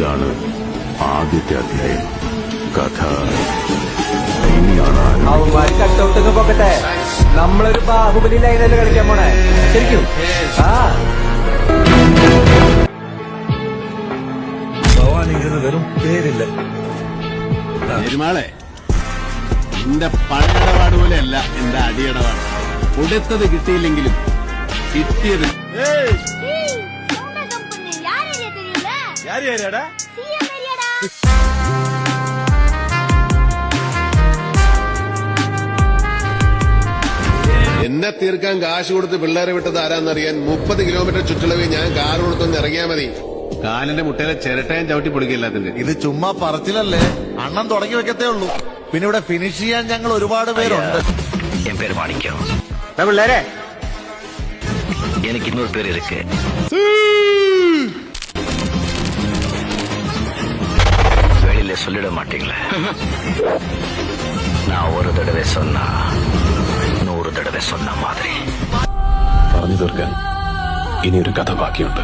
ഇതാണ് ആദ്യത്തെ അധ്യായം. കഥ ഇനിയാണ്. അവന്മാര് കട്ടൗട്ടൊക്കെ പോക്കട്ടെ, നമ്മളൊരു ബാഹുബലി ലൈനല്ലേ കളിക്കാൻ പോണേ. ശരിക്കും ഭവാനിങ്ങനെ വെറും പേരില്ല. പെരുമാളെ, എന്റെ പഴയടപാട് പോലെയല്ല എന്റെ അടിയടപാട്. കൊടുത്തത് കിട്ടിയില്ലെങ്കിലും കിട്ടിയത് എന്നെ തീർക്കാൻ കാശ് കൊടുത്ത് പിള്ളേരെ വിട്ടത് ആരാന്നറിയാൻ 30 കിലോമീറ്റർ ചുറ്റളവിൽ ഞാൻ കാർ കൊടുത്തൊന്ന് ഇറങ്ങിയാ മതി. കാലിന്റെ മുട്ടയിലെ ചിരട്ടയും ചവിട്ടി പൊടിക്കില്ലാത്തിന്റെ. ഇത് ചുമ്മാ പറച്ചിലല്ലേ, അണ്ണൻ തുടങ്ങി വെക്കത്തേ ഉള്ളൂ. പിന്നെ ഇവിടെ ഫിനിഷ് ചെയ്യാൻ ഞങ്ങൾ ഒരുപാട് പേരുണ്ട്. என் பேர் மாணிக்கம். പിള്ളേരെ, எனக்கு இன்னொரு பேர் இருக்கு. வெளியில சொல்லிட மாட்டீங்களே. நான் ஒரு தடவை சொன்னா 100 தடவை சொன்ன மாதிரி. പറഞ്ഞു തീർക്കാൻ ഇനിയൊരു കഥ ബാക്കിയുണ്ട്.